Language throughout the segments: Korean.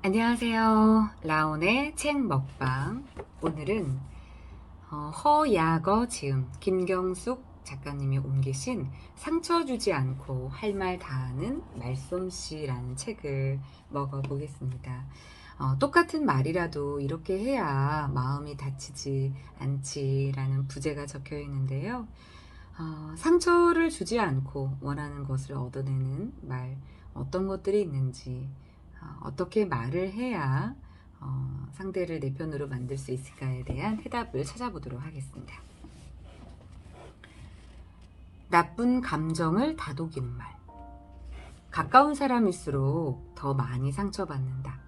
안녕하세요. 라온의 책 먹방. 오늘은 허야거 지음 김경숙 작가님이 옮기신 상처 주지 않고 할 말 다하는 말솜씨라는 책을 먹어보겠습니다. 똑같은 말이라도 이렇게 해야 마음이 다치지 않지라는 부제가 적혀 있는데요. 상처를 주지 않고 원하는 것을 얻어내는 말, 어떤 것들이 있는지, 어떻게 말을 해야 상대를 내 편으로 만들 수 있을까에 대한 해답을 찾아보도록 하겠습니다. 나쁜 감정을 다독이는 말. 가까운 사람일수록 더 많이 상처받는다.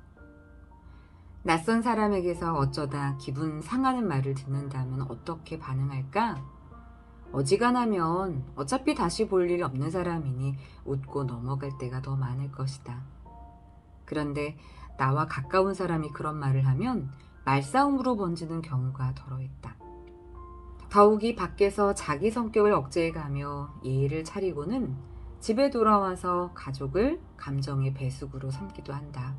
낯선 사람에게서 어쩌다 기분 상하는 말을 듣는다면 어떻게 반응할까? 어지간하면 어차피 다시 볼 일 없는 사람이니 웃고 넘어갈 때가 더 많을 것이다. 그런데 나와 가까운 사람이 그런 말을 하면 말싸움으로 번지는 경우가 덜어 있다. 더욱이 밖에서 자기 성격을 억제해가며 예의를 차리고는 집에 돌아와서 가족을 감정의 배숙으로 삼기도 한다.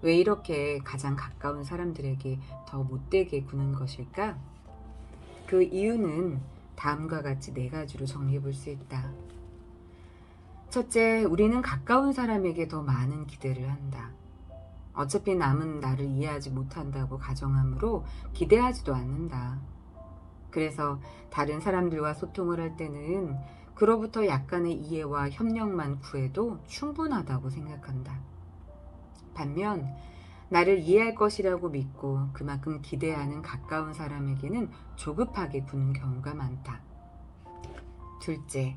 왜 이렇게 가장 가까운 사람들에게 더 못되게 구는 것일까? 그 이유는 다음과 같이 4가지로 정리해 볼 수 있다. 첫째, 우리는 가까운 사람에게 더 많은 기대를 한다. 어차피 남은 나를 이해하지 못한다고 가정하므로 기대하지도 않는다. 그래서 다른 사람들과 소통을 할 때는 그로부터 약간의 이해와 협력만 구해도 충분하다고 생각한다. 반면 나를 이해할 것이라고 믿고 그만큼 기대하는 가까운 사람에게는 조급하게 구는 경우가 많다. 둘째,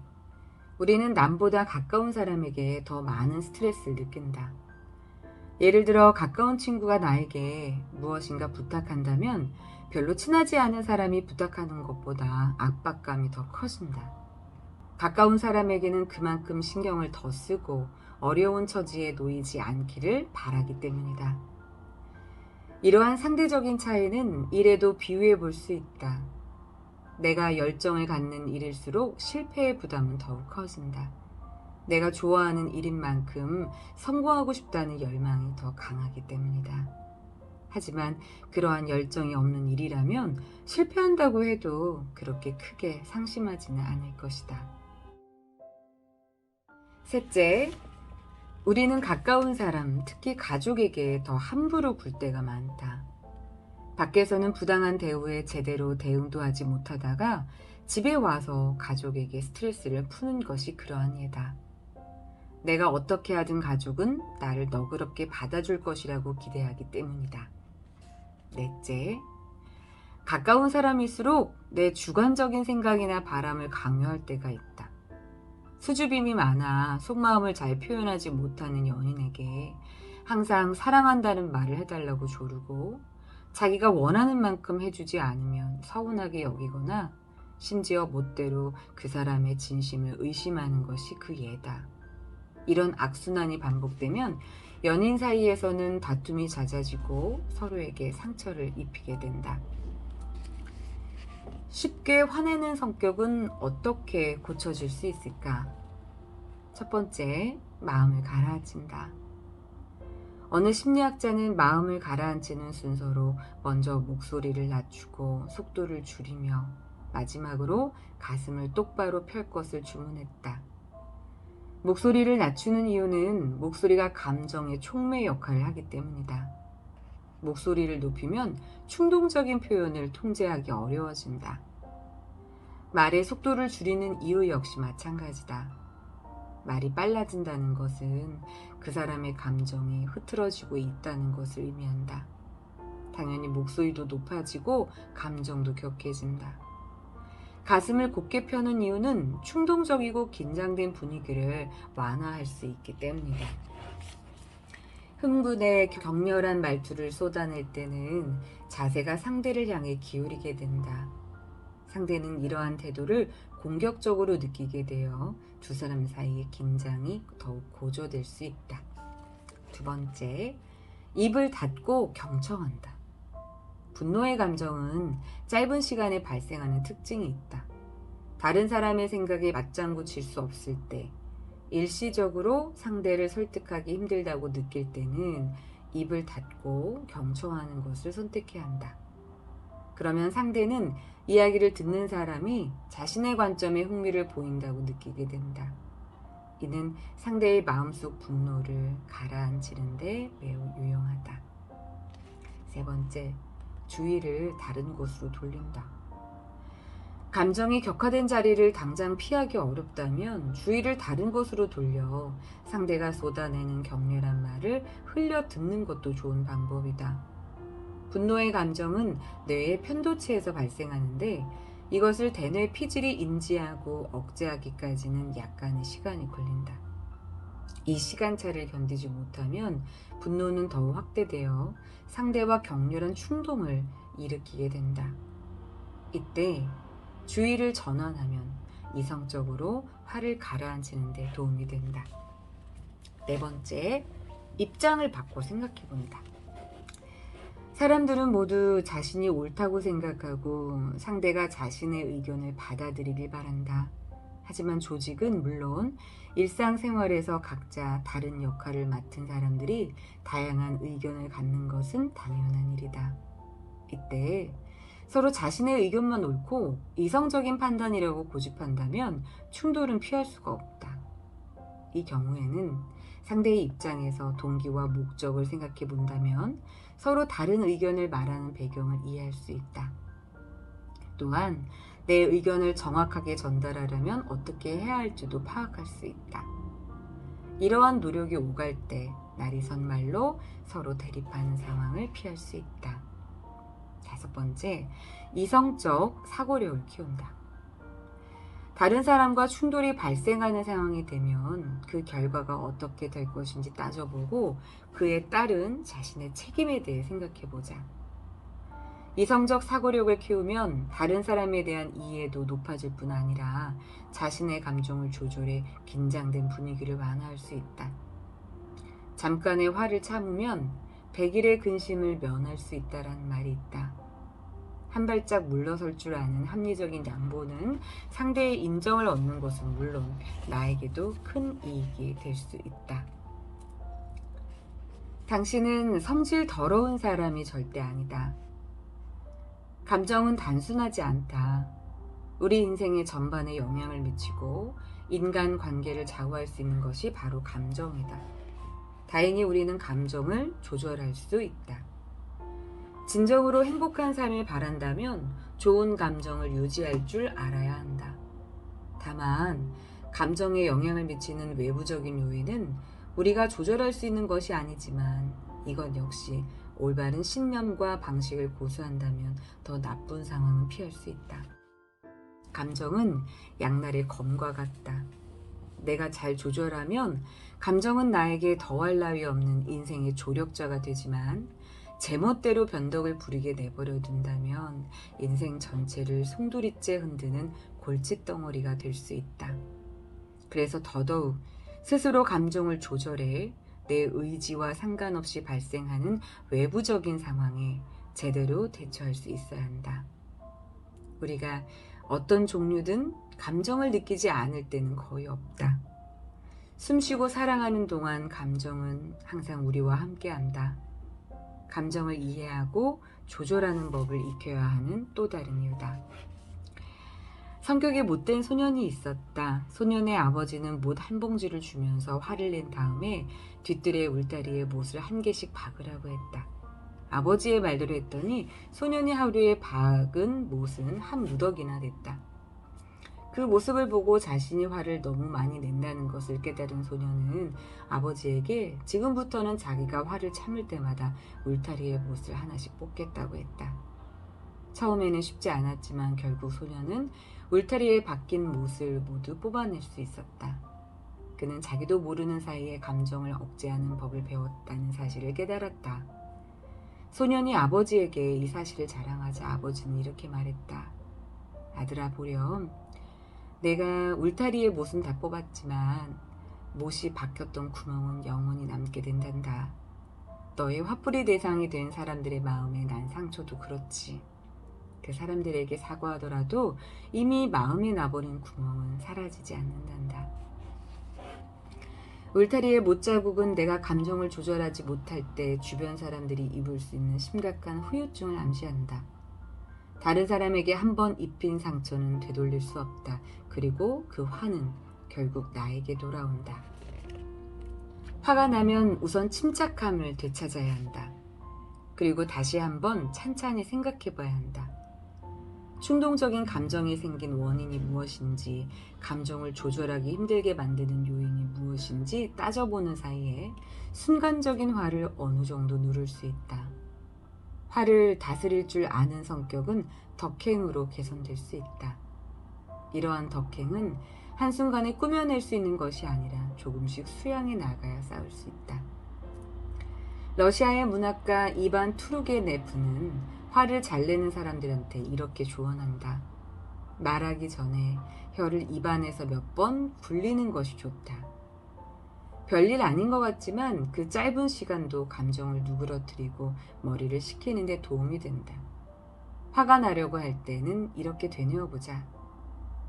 우리는 남보다 가까운 사람에게 더 많은 스트레스를 느낀다. 예를 들어 가까운 친구가 나에게 무엇인가 부탁한다면 별로 친하지 않은 사람이 부탁하는 것보다 압박감이 더 커진다. 가까운 사람에게는 그만큼 신경을 더 쓰고 어려운 처지에 놓이지 않기를 바라기 때문이다. 이러한 상대적인 차이는 일에도 비유해 볼 수 있다. 내가 열정을 갖는 일일수록 실패의 부담은 더욱 커진다. 내가 좋아하는 일인 만큼 성공하고 싶다는 열망이 더 강하기 때문이다. 하지만 그러한 열정이 없는 일이라면 실패한다고 해도 그렇게 크게 상심하지는 않을 것이다. 셋째, 우리는 가까운 사람, 특히 가족에게 더 함부로 굴 때가 많다. 밖에서는 부당한 대우에 제대로 대응도 하지 못하다가 집에 와서 가족에게 스트레스를 푸는 것이 그러한 예다. 내가 어떻게 하든 가족은 나를 너그럽게 받아줄 것이라고 기대하기 때문이다. 넷째, 가까운 사람일수록 내 주관적인 생각이나 바람을 강요할 때가 있다. 수줍음이 많아 속마음을 잘 표현하지 못하는 연인에게 항상 사랑한다는 말을 해달라고 조르고 자기가 원하는 만큼 해주지 않으면 서운하게 여기거나 심지어 못대로 그 사람의 진심을 의심하는 것이 그 예다. 이런 악순환이 반복되면 연인 사이에서는 다툼이 잦아지고 서로에게 상처를 입히게 된다. 쉽게 화내는 성격은 어떻게 고쳐질 수 있을까? 첫 번째, 마음을 가라앉힌다. 어느 심리학자는 마음을 가라앉히는 순서로 먼저 목소리를 낮추고 속도를 줄이며 마지막으로 가슴을 똑바로 펼 것을 주문했다. 목소리를 낮추는 이유는 목소리가 감정의 촉매 역할을 하기 때문이다. 목소리를 높이면 충동적인 표현을 통제하기 어려워진다. 말의 속도를 줄이는 이유 역시 마찬가지다. 말이 빨라진다는 것은 그 사람의 감정이 흐트러지고 있다는 것을 의미한다. 당연히 목소리도 높아지고 감정도 격해진다. 가슴을 곧게 펴는 이유는 충동적이고 긴장된 분위기를 완화할 수 있기 때문이다. 흥분해 격렬한 말투를 쏟아낼 때는 자세가 상대를 향해 기울이게 된다. 상대는 이러한 태도를 공격적으로 느끼게 되어 두 사람 사이의 긴장이 더욱 고조될 수 있다. 두 번째, 입을 닫고 경청한다. 분노의 감정은 짧은 시간에 발생하는 특징이 있다. 다른 사람의 생각에 맞장구 칠 수 없을 때, 일시적으로 상대를 설득하기 힘들다고 느낄 때는 입을 닫고 경청하는 것을 선택해야 한다. 그러면 상대는 이야기를 듣는 사람이 자신의 관점에 흥미를 보인다고 느끼게 된다. 이는 상대의 마음속 분노를 가라앉히는 데 매우 유용하다. 세 번째, 주의를 다른 곳으로 돌린다. 감정이 격화된 자리를 당장 피하기 어렵다면 주의를 다른 곳으로 돌려 상대가 쏟아내는 격렬한 말을 흘려 듣는 것도 좋은 방법이다. 분노의 감정은 뇌의 편도체에서 발생하는데 이것을 대뇌 피질이 인지하고 억제하기까지는 약간의 시간이 걸린다. 이 시간차를 견디지 못하면 분노는 더 확대되어 상대와 격렬한 충동을 일으키게 된다. 이때 주의를 전환하면 이성적으로 화를 가라앉히는 데 도움이 된다. 네 번째, 입장을 바꿔 생각해 본다. 사람들은 모두 자신이 옳다고 생각하고 상대가 자신의 의견을 받아들이길 바란다. 하지만 조직은 물론 일상생활에서 각자 다른 역할을 맡은 사람들이 다양한 의견을 갖는 것은 당연한 일이다. 이때 서로 자신의 의견만 옳고 이성적인 판단이라고 고집한다면 충돌은 피할 수가 없다. 이 경우에는 상대의 입장에서 동기와 목적을 생각해 본다면 서로 다른 의견을 말하는 배경을 이해할 수 있다. 또한 내 의견을 정확하게 전달하려면 어떻게 해야 할지도 파악할 수 있다. 이러한 노력이 오갈 때 날이 선 말로 서로 대립하는 상황을 피할 수 있다. 다섯 번째, 이성적 사고력을 키운다. 다른 사람과 충돌이 발생하는 상황이 되면 그 결과가 어떻게 될 것인지 따져보고 그에 따른 자신의 책임에 대해 생각해보자. 이성적 사고력을 키우면 다른 사람에 대한 이해도 높아질 뿐 아니라 자신의 감정을 조절해 긴장된 분위기를 완화할 수 있다. 잠깐의 화를 참으면 100일의 근심을 면할 수 있다라는 말이 있다. 한 발짝 물러설 줄 아는 합리적인 양보는 상대의 인정을 얻는 것은 물론 나에게도 큰 이익이 될 수 있다. 당신은 성질 더러운 사람이 절대 아니다. 감정은 단순하지 않다. 우리 인생의 전반에 영향을 미치고 인간 관계를 좌우할 수 있는 것이 바로 감정이다. 다행히 우리는 감정을 조절할 수 있다. 진정으로 행복한 삶을 바란다면 좋은 감정을 유지할 줄 알아야 한다. 다만 감정에 영향을 미치는 외부적인 요인은 우리가 조절할 수 있는 것이 아니지만 이것 역시 올바른 신념과 방식을 고수한다면 더 나쁜 상황은 피할 수 있다. 감정은 양날의 검과 같다. 내가 잘 조절하면 감정은 나에게 더할 나위 없는 인생의 조력자가 되지만 제멋대로 변덕을 부리게 내버려 둔다면 인생 전체를 송두리째 흔드는 골칫덩어리가 될 수 있다. 그래서 더더욱 스스로 감정을 조절해 내 의지와 상관없이 발생하는 외부적인 상황에 제대로 대처할 수 있어야 한다. 우리가 어떤 종류든 감정을 느끼지 않을 때는 거의 없다. 숨쉬고 사랑하는 동안 감정은 항상 우리와 함께한다. 감정을 이해하고 조절하는 법을 익혀야 하는 또 다른 이유다. 성격이 못된 소년이 있었다. 소년의 아버지는 못 한 봉지를 주면서 화를 낸 다음에 뒤뜰에 울타리에 못을 한 개씩 박으라고 했다. 아버지의 말대로 했더니 소년이 하루에 박은 못은 한 무더기나 됐다. 그 모습을 보고 자신이 화를 너무 많이 낸다는 것을 깨달은 소년은 아버지에게 지금부터는 자기가 화를 참을 때마다 울타리에 못을 하나씩 뽑겠다고 했다. 처음에는 쉽지 않았지만 결국 소년은 울타리에 박힌 못을 모두 뽑아낼 수 있었다. 그는 자기도 모르는 사이에 감정을 억제하는 법을 배웠다는 사실을 깨달았다. 소년이 아버지에게 이 사실을 자랑하자 아버지는 이렇게 말했다. 아들아 보렴. 내가 울타리에 못은 다 뽑았지만 못이 박혔던 구멍은 영원히 남게 된단다. 너의 화풀이 대상이 된 사람들의 마음에 난 상처도 그렇지. 그 사람들에게 사과하더라도 이미 마음에 나버린 구멍은 사라지지 않는단다. 울타리의 못자국은 내가 감정을 조절하지 못할 때 주변 사람들이 입을 수 있는 심각한 후유증을 암시한다. 다른 사람에게 한 번 입힌 상처는 되돌릴 수 없다. 그리고 그 화는 결국 나에게 돌아온다. 화가 나면 우선 침착함을 되찾아야 한다. 그리고 다시 한번 찬찬히 생각해 봐야 한다. 충동적인 감정이 생긴 원인이 무엇인지, 감정을 조절하기 힘들게 만드는 요인이 무엇인지 따져보는 사이에 순간적인 화를 어느 정도 누를 수 있다. 화를 다스릴 줄 아는 성격은 덕행으로 개선될 수 있다. 이러한 덕행은 한순간에 꾸며낼 수 있는 것이 아니라 조금씩 수양해 나가야 쌓을 수 있다. 러시아의 문학가 이반 투르게네프는 화를 잘 내는 사람들한테 이렇게 조언한다. 말하기 전에 혀를 입안에서 몇 번 굴리는 것이 좋다. 별일 아닌 것 같지만 그 짧은 시간도 감정을 누그러뜨리고 머리를 식히는 데 도움이 된다. 화가 나려고 할 때는 이렇게 되뇌어보자.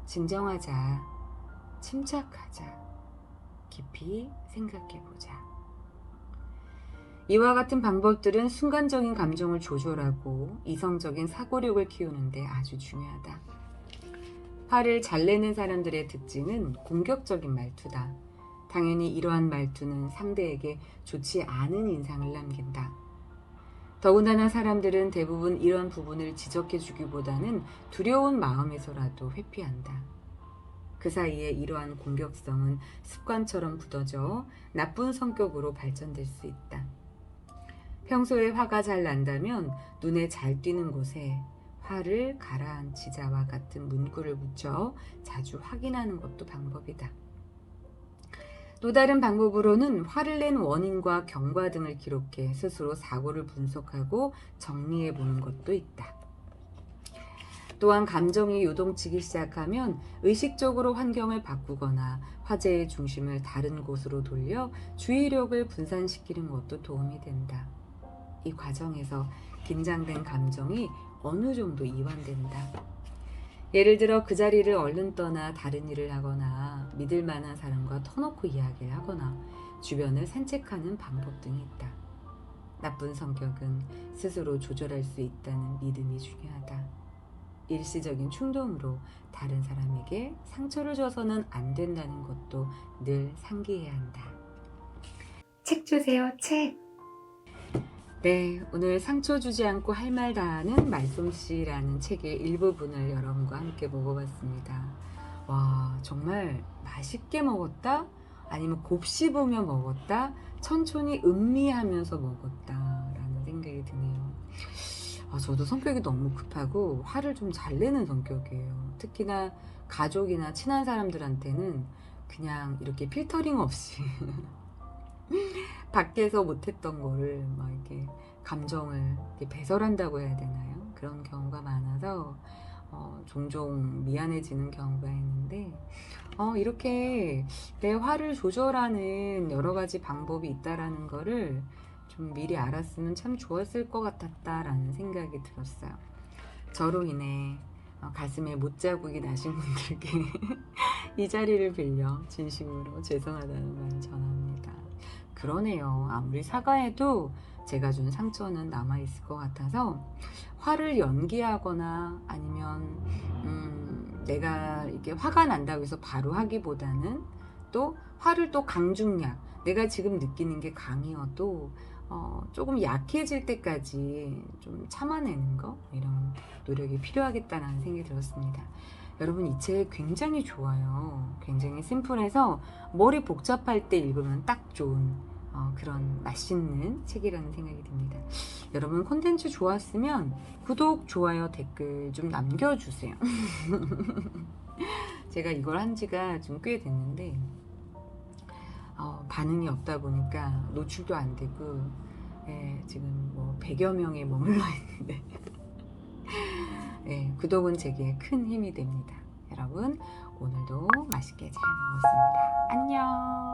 진정하자. 침착하자. 깊이 생각해보자. 이와 같은 방법들은 순간적인 감정을 조절하고 이성적인 사고력을 키우는데 아주 중요하다. 화를 잘 내는 사람들의 특징은 공격적인 말투다. 당연히 이러한 말투는 상대에게 좋지 않은 인상을 남긴다. 더군다나 사람들은 대부분 이런 부분을 지적해주기보다는 두려운 마음에서라도 회피한다. 그 사이에 이러한 공격성은 습관처럼 굳어져 나쁜 성격으로 발전될 수 있다. 평소에 화가 잘 난다면 눈에 잘 띄는 곳에 화를 가라앉히자와 같은 문구를 붙여 자주 확인하는 것도 방법이다. 또 다른 방법으로는 화를 낸 원인과 경과 등을 기록해 스스로 사고를 분석하고 정리해 보는 것도 있다. 또한 감정이 요동치기 시작하면 의식적으로 환경을 바꾸거나 화제의 중심을 다른 곳으로 돌려 주의력을 분산시키는 것도 도움이 된다. 이 과정에서 긴장된 감정이 어느 정도 이완된다. 예를 들어 그 자리를 얼른 떠나 다른 일을 하거나 믿을 만한 사람과 터놓고 이야기를 하거나 주변을 산책하는 방법 등이 있다. 나쁜 성격은 스스로 조절할 수 있다는 믿음이 중요하다. 일시적인 충동으로 다른 사람에게 상처를 줘서는 안 된다는 것도 늘 상기해야 한다. 책 주세요, 책! 네, 오늘 상처 주지 않고 할 말 다하는 말솜씨라는 책의 일부분을 여러분과 함께 먹어봤습니다. 와, 정말 맛있게 먹었다? 아니면 곱씹으며 먹었다? 천천히 음미하면서 먹었다? 라는 생각이 드네요. 저도 성격이 너무 급하고 화를 좀 잘 내는 성격이에요. 특히나 가족이나 친한 사람들한테는 그냥 이렇게 필터링 없이 밖에서 못했던 거를 막 이렇게 감정을 이렇게 배설한다고 해야 되나요? 그런 경우가 많아서 종종 미안해지는 경우가 있는데 이렇게 내 화를 조절하는 여러 가지 방법이 있다라는 거를 좀 미리 알았으면 참 좋았을 것 같았다라는 생각이 들었어요. 저로 인해 가슴에 못자국이 나신 분들께 이 자리를 빌려 진심으로 죄송하다는 말 전합니다. 그러네요. 아무리 사과해도 제가 준 상처는 남아있을 것 같아서 화를 연기하거나 아니면 내가 이렇게 화가 난다고 해서 바로 하기보다는 또 화를 또 강중약, 내가 지금 느끼는 게 강이어도 조금 약해질 때까지 좀 참아내는 거, 이런 노력이 필요하겠다는 생각이 들었습니다. 여러분, 이 책 굉장히 좋아요. 굉장히 심플해서 머리 복잡할 때 읽으면 딱 좋은 그런 맛있는 책이라는 생각이 듭니다. 여러분, 콘텐츠 좋았으면 구독, 좋아요, 댓글 좀 남겨주세요. 제가 이걸 한 지가 좀 꽤 됐는데 반응이 없다 보니까 노출도 안 되고 지금 뭐 100여 명에 머물러 있는데 구독은 제게 큰 힘이 됩니다. 여러분, 오늘도 맛있게 잘 먹었습니다. 안녕.